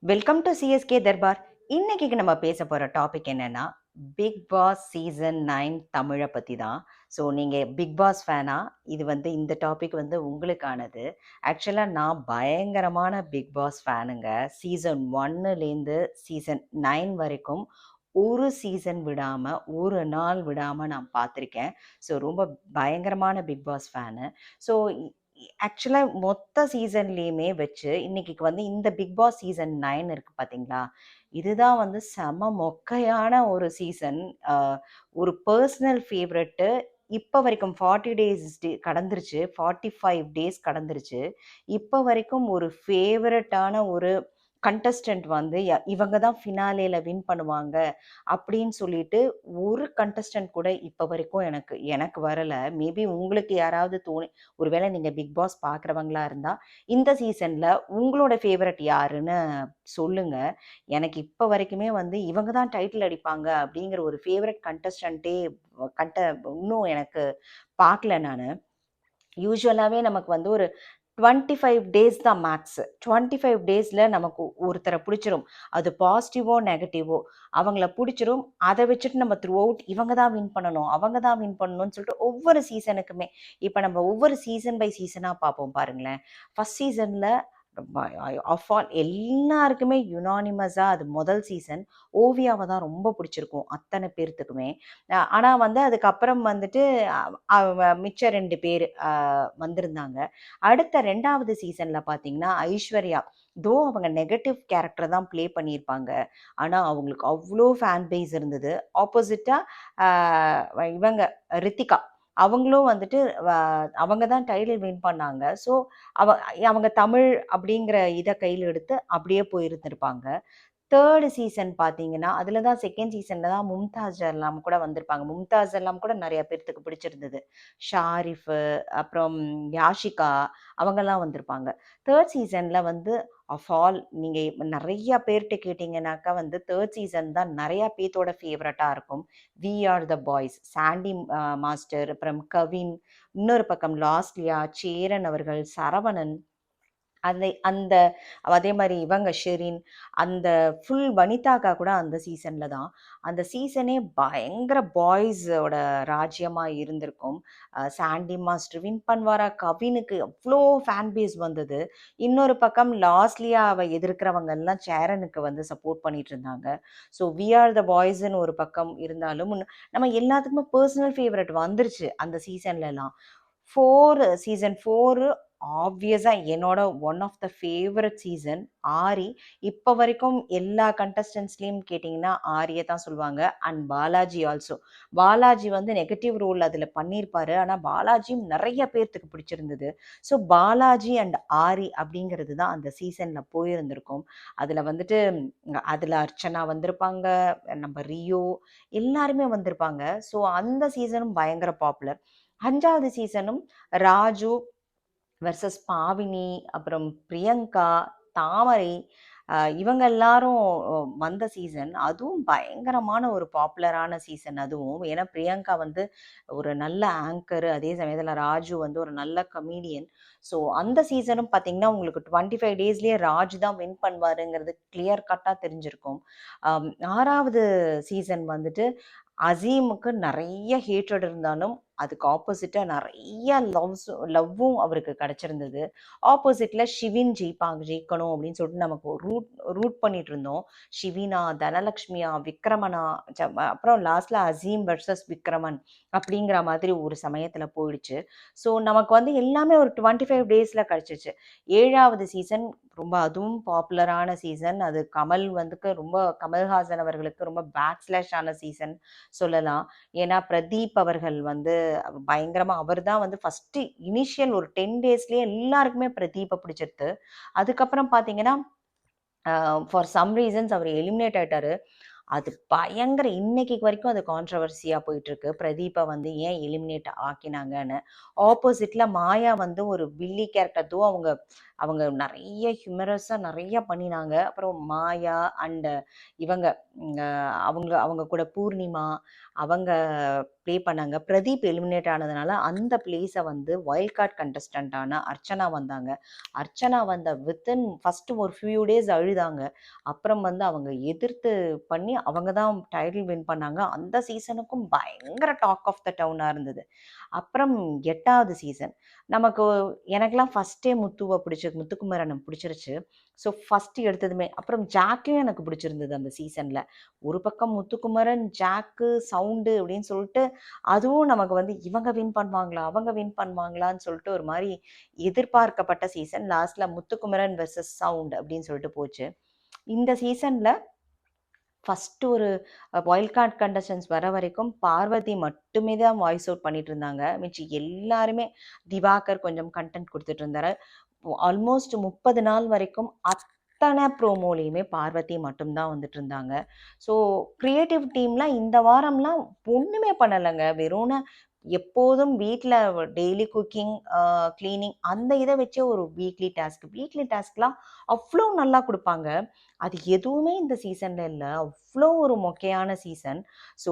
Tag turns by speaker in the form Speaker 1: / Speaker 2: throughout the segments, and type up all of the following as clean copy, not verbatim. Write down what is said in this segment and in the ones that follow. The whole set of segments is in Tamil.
Speaker 1: Welcome to CSK Darbar. இன்னைக்கு நம்ம பேச போற டாபிக் என்னன்னா, பிக் பாஸ் சீசன் 9 தமிழை பத்தி தான். ஸோ நீங்க பிக் பாஸ் ஃபேனா? இது இந்த டாபிக் உங்களுக்கானது. ஆக்சுவலா நான் பயங்கரமான பிக் பாஸ் ஃபேனுங்க. சீசன் 1லேருந்து சீசன் 9 வரைக்கும் ஒரு சீசன் விடாம, ஒரு நாள் விடாம நான் பார்த்துருக்கேன். ஸோ ரொம்ப பயங்கரமான பிக் பாஸ் ஃபேனு. ஸோ ஆக்சுவலா மொத்த சீசன்லேயுமே வச்சு இன்னைக்கு இந்த பிக் பாஸ் சீசன் 9 இருக்கு பார்த்தீங்களா? இதுதான் செம மொக்கையான ஒரு சீசன். அ ஒரு பர்சனல் ஃபேவரட்டு. இப்ப வரைக்கும் 40 கடந்துருச்சு. 45 டேஸ் கடந்துருச்சு. இப்ப வரைக்கும் ஒரு ஃபேவரட்டான ஒரு கண்டஸ்டன்ட் இவங்க தான் ஃபினாலேல வின் பண்ணுவாங்க அப்படின்னு சொல்லிட்டு ஒரு கண்டஸ்டன்ட் கூட இப்ப வரைக்கும் எனக்கு எனக்கு வரல. மேபி உங்களுக்கு யாராவது ஒருவேளை நீங்க பிக் பாஸ் பார்க்குறவங்களா இருந்தா, இந்த சீசன்ல உங்களோட ஃபேவரைட் யாருன்னு சொல்லுங்க. எனக்கு இப்ப வரைக்குமே இவங்க தான் டைட்டில் அடிப்பாங்க அப்படிங்கிற ஒரு ஃபேவரைட் கண்டஸ்டன்ட்டே கண்ட இன்னும் எனக்கு பார்க்கல நானு. யூசுவலாவே நமக்கு ஒரு 25 டேஸ் தான் மேக்ஸ். 25 டேஸ்ல நமக்கு ஒருத்தர புடிச்சிரும். அது பாசிட்டிவோ, நெகட்டிவோ அவங்கள புடிச்சிரும். அத வச்சுட்டு நம்ம த்ரூ அவுட் இவங்க தான் வின் பண்ணணும், அவங்க தான் வின் பண்ணணும்னு சொல்லிட்டு ஒவ்வொரு சீசனுக்குமே இப்ப நம்ம ஒவ்வொரு சீசன் பை சீசனா பார்ப்போம் பாருங்களேன். ஃபர்ஸ்ட் சீசன்ல ஆஃப் ஆல் எல்லாருக்குமே யுனானிமஸா அது முதல் சீசன் ஓவியாவ தான் ரொம்ப பிடிச்சிருக்கும் அத்தனை பேர்த்துக்குமே. ஆனா அதுக்கப்புறம் மிச்ச 2 பேர் வந்திருந்தாங்க. அடுத்த 2வது சீசன்ல பார்த்தீங்கன்னா, ஐஸ்வர்யா. அவங்க நெகட்டிவ் கேரக்டர் தான் ப்ளே பண்ணியிருப்பாங்க. ஆனா, அவங்களுக்கு அவ்ளோ ஃபேன் பேஸ் இருந்தது. ஆப்போசிட்டா அ இவங்க ரித்திகா. அவங்களும் வ அவங்க தான் டைட்டில் வின் பண்ணாங்க. ஸோ, அவ அவங்க தமிழ் அப்படிங்கிற இத கையில எடுத்து அப்படியே போயிருந்திருப்பாங்க. 3 சீசன் பார்த்தீங்கன்னா, அதில தான் 2ண்ட் சீசன்ல தான் மும்தாஜ் எல்லாம் கூட வந்திருப்பாங்க. மும்தாஜ் எல்லாம் கூட நெறைய பேர்த்துக்கு பிடிச்சிருந்தது. ஷாரிஃபு, அப்புறம் யாஷிகா அவங்கலாம் வந்திருப்பாங்க. 3 சீசன்ல ஆஃப் ஆல் நீங்க நெறைய பேர்ட்ட கேட்டீங்கன்னாக்கா 3 சீசன் தான் நெறைய பேத்தோட ஃபேவரட்டா இருக்கும். We are the boys, Sandy master, அப்புறம் கவின், இன்னொரு பக்கம் லாஸ்லியா, சேரன் அவர்கள், சரவணன் அந்த அந்த அதே மாரி இவங்க ஷெரின், அந்த ஃபுல் வனிதாக்கா கூட அந்த சீசன்ல தான். அந்த சீசனே பயங்கர பாய்ஸோட ராஜ்யமா இருந்திருக்கும். சாண்டி மாஸ்டர் வின் பண்ணுவாரா? கவினுக்கு அவ்ளோ ஃபேன் பேஸ் வந்தது. இன்னொரு பக்கம் லாஸ்லியாவ எதிர்க்கிறவங்க எல்லாம் சேரனுக்கு சப்போர்ட் பண்ணிட்டு இருந்தாங்க. ஸோ வி ஆர் த பாய்ஸ்ன்னு ஒரு பக்கம் இருந்தாலும், நம்ம எல்லாத்துக்குமே பெர்சனல் ஃபேவரைட் வந்துருச்சு அந்த சீசன்லலாம். 4 ஆப்வியஸா என்னோட one of the favourite season Aari. இப்ப வரைக்கும் எல்லா கண்டஸ்டன்ட்ஸ்லயும் கேட்டீங்கன்னா ஆரிய தான் சொல்லுவாங்க. And Balaji also. Balaji negative role அதுல பண்ணியிருப்பாரு. ஆனா பாலாஜியும் நெறைய பேர்த்துக்கு பிடிச்சிருந்தது. ஸோ பாலாஜி அண்ட் ஆரி அப்படிங்கிறது தான் அந்த சீசன்ல போயிருந்திருக்கும். அதுல அதுல அர்ச்சனா வந்திருப்பாங்க, நம்ம ரியோ எல்லாருமே வந்திருப்பாங்க. ஸோ அந்த சீசனும் பயங்கர பாப்புலர். 5வது சீசனும் ராஜு வெர்சஸ் பாவினி, அப்புறம் பிரியங்கா, தாமரை இவங்க எல்லாரும் வந்த சீசன். அதுவும் பயங்கரமான ஒரு பாப்புலரான சீசன் அதுவும். ஏன்னா பிரியங்கா ஒரு நல்ல ஆங்கர். அதே சமயத்துல ராஜு ஒரு நல்ல கமீடியன். ஸோ அந்த சீசனும் பார்த்தீங்கன்னா, உங்களுக்கு 25 டேஸ்லயே ராஜ் தான் வின் பண்ணுவாருங்கிறது கிளியர் கட்டா தெரிஞ்சிருக்கும். 6வது சீசன் அசீமுக்கு நெறைய ஹேட்ரட் இருந்தாலும், அதுக்கு ஆப்போசிட்டா நெறைய லவ்வும் அவருக்கு கிடைச்சிருந்தது. ஆப்போசிட்ல ஷிவின் ஜெயிக்கணும் அப்படின்னு சொல்லிட்டு நமக்கு ரூட் ரூட் பண்ணிட்டு இருந்தோம். ஷிவினா, தனலட்சுமியா, விக்ரமனா, அப்புறம் லாஸ்ட்ல அசீம் வெர்சஸ் விக்ரமன் அப்படிங்கிற மாதிரி ஒரு சமயத்துல போயிடுச்சு. ஸோ நமக்கு எல்லாமே ஒரு 25 டேஸ்ல கிடைச்சிச்சு. 7வது சீசன் ரொம்ப அதுவும் பாப்புலரான சீசன். அது கமல் ரொம்ப கமல்ஹாசன் அவர்களுக்கு ரொம்ப பேக் ஸ்லாஷ் ஆன சீசன் சொல்லலாம். ஏன்னா பிரதீப் அவர்கள் பயங்கரமா அவர் தான் ஃபர்ஸ்ட் இனிஷியல் ஒரு 10 டேஸ்லயே எல்லாருக்குமே பிரதீப்ப பிடிச்சிருது. அதுக்கப்புறம் பார்த்தீங்கன்னா, ஃபார் சம் ரீசன்ஸ் அவர் எலிமினேட் ஆயிட்டாரு. அது பயங்கர இன்னைக்கு வரைக்கும் அது கான்ட்ரோவர்சியா போயிட்டு இருக்கு. பிரதீப்ப ஏன் எலிமினேட் ஆக்கினாங்கன்னு. ஆப்போசிட்ல மாயா ஒரு வில்லி கேரக்டர் அவங்க அவங்க நெறைய ஹியூமரஸா நெறைய பண்ணினாங்க. அப்புறம் மாயா அண்ட் இவங்க அவங்க அவங்க கூட பூர்ணிமா அவங்க ப்ளே பண்ணாங்க. பிரதீப் எலிமினேட் ஆனதுனால அந்த பிளேஸ வந்து வைல்ட் கார்ட் கண்டஸ்டன்ட்டான அர்ச்சனா வந்தாங்க. அர்ச்சனா வந்த வித்தின் ஃபர்ஸ்ட்டு ஒரு ஃபியூ டேஸ் அழுதாங்க. அப்புறம் வந்து அவங்க எதிர்த்து பண்ணி அவங்க தான் டைட்டில் வின் பண்ணாங்க. அந்த சீசனுக்கும் பயங்கர டாக் ஆஃப் த டவுனா இருந்தது. அப்புறம் 8வது சீசன் நமக்கு எனக்கெல்லாம் ஃபர்ஸ்ட்டே முத்துக்குமரன பிடிச்சிருச்சு. ஸோ ஃபர்ஸ்ட் எடுத்ததுமே அப்புறம் ஜாக்கையும் எனக்கு பிடிச்சிருந்தது அந்த சீசன்ல. ஒரு பக்கம் முத்துக்குமரன், ஜாக்கு, சவுண்டு அப்படின்னு சொல்லிட்டு அதுவும் நமக்கு வந்து இவங்க வின் பண்ணுவாங்களா? அவங்க வின் பண்ணுவாங்களான்னு சொல்லிட்டு ஒரு மாரி எதிர்பார்க்கப்பட்ட சீசன். லாஸ்ட்ல முத்துக்குமரன் வெர்சஸ் சவுண்ட் அப்படின்னு சொல்லிட்டு போச்சு. இந்த சீசன்ல ஃபர்ஸ்ட்டு ஒரு வைல்ட் கார்ட் கண்டஸ்டன்ட்ஸ் வர வரைக்கும் பார்வதி மட்டுமே தான் வாய்ஸ் அவுட் பண்ணிட்டு இருந்தாங்க. மிச்ச எல்லாருமே திவாகர் கொஞ்சம் கன்டென்ட் குடுத்துட்டு இருந்தாரு. ஆல்மோஸ்ட் 30 நாள் வரைக்கும் அத்தன ப்ரோமோலயுமே பார்வதி மட்டும் தான் வந்துட்டு இருந்தாங்க. ஸோ கிரியேட்டிவ் டீம்லாம் இந்த வாரம்லாம் ஒண்ணுமே பண்ணலங்க. வெறும்ன எப்போதும் வீட்ல டெய்லி குக்கிங், கிளீனிங் அந்த இத வச்சே ஒரு வீக்லி டாஸ்க். வீக்லி டாஸ்க்லாம் அவ்ளோ நல்லா குடுப்பாங்க. அது எதுவுமே இந்த சீசன்ல இல்ல. அவ்ளோ ஒரு மொக்கையான சீசன். ஸோ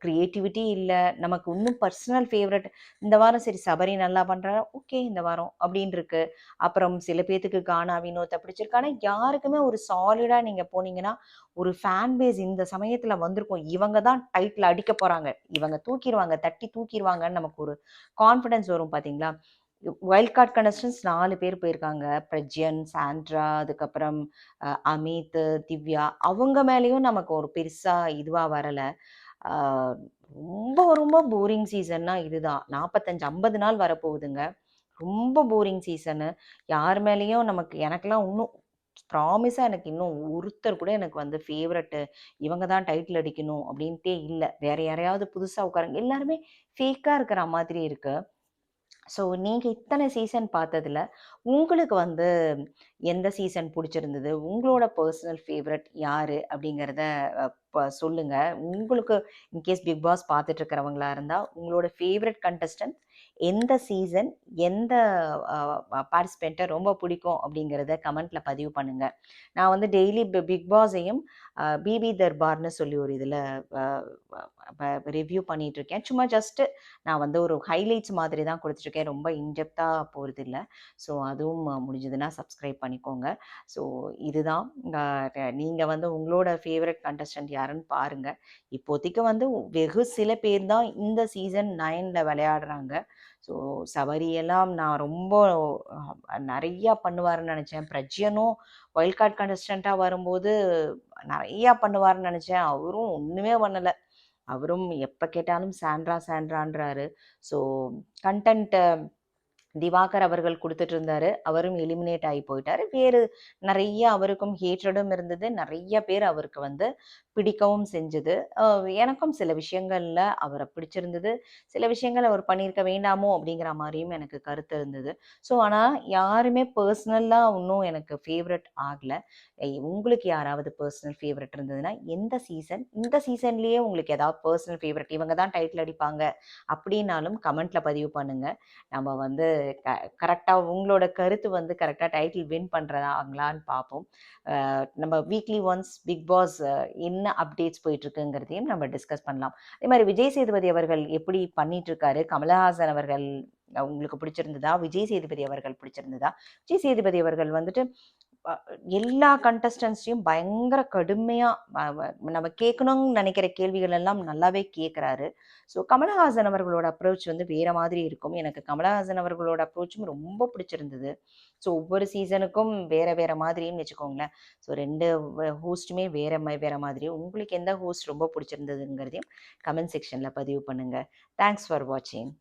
Speaker 1: கிரியேட்டிவிட்டி இல்ல. நமக்கு இன்னும் பர்சனல் ஃபேவரைட் இந்த வாரம் சரி சபரி நல்லா பண்றாரா, ஓகே இந்த வாரம் அப்படின்னு இருக்கு. அப்புறம் சில பேத்துக்கு கானா வினோத்த பிடிச்சிருக்கு. ஆனா யாருக்குமே ஒரு சாலிடா நீங்க போனீங்கன்னா, ஒரு ஃபேன் பேஸ் இந்த சமயத்துல வந்திருக்கும். இவங்க தான் டைட்டில் அடிக்க போறாங்க. இவங்க தூக்கிருவாங்க, தட்டி தூக்கிருவாங்கன்னு நமக்கு ஒரு கான்ஃபிடன்ஸ் வரும் பார்த்தீங்களா? வைல்ட் கார்ட் கண்டஸ்டன்ட்ஸ் 4 பேர் போயிருக்காங்க. பிரக்யன், சாண்ட்ரா, அதுக்கப்புறம் அமித், திவ்யா அவங்க மேலேயும் நமக்கு ஒரு பெருசா இதுவா வரல. ஆ ரொம்ப ரொம்ப போரிங் சீசன்னா இதுதான். 45, 50 நாள் வரப்போகுதுங்க. ரொம்ப போரிங் சீசனு. யார் மேலேயும் நமக்கு எனக்கெல்லாம் இன்னும் ப்ராமிஸா எனக்கு இன்னும் ஒருத்தர் கூட எனக்கு வந்து ஃபேவரட்டு இவங்க தான் டைட்டில் அடிக்கணும் அப்படின்ட்டே இல்ல. வேற யாரையாவது புதுசா உட்காருங்க. எல்லாருமே ஃபேக்கா இருக்கிற மாதிரி இருக்கு. ஸோ நீங்க இத்தனை சீசன் பார்த்ததுல, உங்களுக்கு வந்து எந்த சீசன் புடிச்சிருந்தது? உங்களோட பெர்சனல் ஃபேவரைட் யாரு? அப்படிங்கிறத சொல்லுங்க. உங்களுக்கு இன்கேஸ் பிக் பாஸ் பார்த்துட்டு இருக்கிறவங்களா இருந்தா, உங்களோட ஃபேவரைட் கண்டஸ்டன்ட் எந்த சீசன், எந்த பார்ட்டிசிபென்ட்ட ரொம்ப பிடிக்கும் அப்படிங்கிறத கமெண்ட்ல பதிவு பண்ணுங்க. நான் வந்து டெய்லி பிக் பாஸையும் பிபி தர்பார்ன்னு சொல்லி ஒரு இதில அ ரிவ்யூ பண்ணிட்டுருக்கேன். சும்மா ஜஸ்ட்டு நான் வந்து ஒரு ஹைலைட்ஸ் மாதிரி தான் குடுத்துட்டுருக்கேன். ரொம்ப இன்டெப்த்தா போறதில்ல. ஸோ அதுவும் முடிஞ்சதுன்னா சப்ஸ்கிரைப் பண்ணிக்கோங்க. ஸோ இதுதான் நீங்க வந்து உங்களோட ஃபேவரைட் கண்டஸ்டன்ட் யாருன்னு பாருங்க. இப்போதைக்கு வந்து வெகு சில பேர் தான் இந்த சீசன் 9ல விளையாடுறாங்க. ஸோ சபரியெல்லாம் நான் ரொம்ப நெறையா பண்ணுவாருன்னு நெனச்சேன். பிரஜ்யனும் வைல்ட் கார்ட் கண்டஸ்டன்ட்டா வரும்போது நெறையா பண்ணுவாருன்னு நெனச்சேன். அவரும் ஒண்ணுமே பண்ணல. அவரும் எப்ப கேட்டாலும் சாண்ட்ரா சாண்ட்ரான்றாரு. ஸோ கன்டென்ட் திவாகர் அவர்கள் குடுத்துட்டு இருந்தாரு. அவரும் எலிமினேட் ஆகி போயிட்டாரு. வேறு நெறைய அவருக்கும் ஹேட்ரடும் இருந்தது. நெறைய பேர் அவருக்கு வந்து பிடிக்கவும் செஞ்சது. அ எனக்கும் சில விஷயங்கள்ல அவர பிடிச்சிருந்தது. சில விஷயங்கள் அவர் பண்ணியிருக்க வேண்டாமோ! அப்படிங்கிற மாரியும் எனக்கு கருத்து இருந்தது. ஸோ ஆனா யாருமே பெர்சனலா இன்னும் எனக்கு ஃபேவரைட் ஆகல. உங்களுக்கு யாராவது பெர்சனல் ஃபேவரைட் இருந்ததுன்னா, எந்த சீசன்? இந்த சீசன்லயே உங்களுக்கு ஏதாவது பெர்சனல் ஃபேவரைட் இவங்க தான் டைட்டில் அடிப்பாங்க அப்படின்னாலும் கமெண்ட்ல பதிவு பண்ணுங்க. நம்ம வந்து கரெக்ட்டா உங்களோட கருத்து வந்து கரெக்ட்டா டைட்டில் வின் பண்றாங்களான்னு பார்ப்போம். நம்ம வீக்லி ஒன்ஸ் பிக் பாஸ் என்ன அப்டேட்ஸ் போயிட்டுருக்குங்கிறதையும் நம்ம டிஸ்கஸ் பண்ணலாம். அதே மாரி விஜய் சேதுபதி அவர்கள் எப்படி பண்ணிட்டுருக்காரு? கமலஹாசன் அவர்கள் உங்களுக்கு பிடிச்சிருந்ததா? விஜய் சேதுபதி அவர்கள் பிடிச்சிருந்ததா? விஜய் சேதுபதி அவர்கள் வந்துட்டு அ எல்லா கண்டஸ்டன்ட்ஸையும் பயங்கர கடுமையா நம்ம கேட்கணும்னு நெனைக்கிற கேள்விகள் எல்லாம் நல்லாவே கேட்குறாரு. ஸோ கமலஹாசன் அவர்களோட அப்ரோச் வந்து வேற மாதிரி இருக்கும். எனக்கு கமலஹாசன் அவர்களோட அப்ரோச்சும் ரொம்ப பிடிச்சிருந்தது. ஸோ ஒவ்வொரு சீசனுக்கும் வேற வேற மாதிரின்னு வச்சுக்கோங்களேன். ஸோ 2 ஹோஸ்ட்டுமே வேற மாதிரி. உங்களுக்கு எந்த ஹோஸ்ட் ரொம்ப பிடிச்சிருந்ததுங்கிறதையும் கமெண்ட் செக்ஷன்ல பதிவு பண்ணுங்க. தேங்க்ஸ் ஃபார் வாட்சிங்.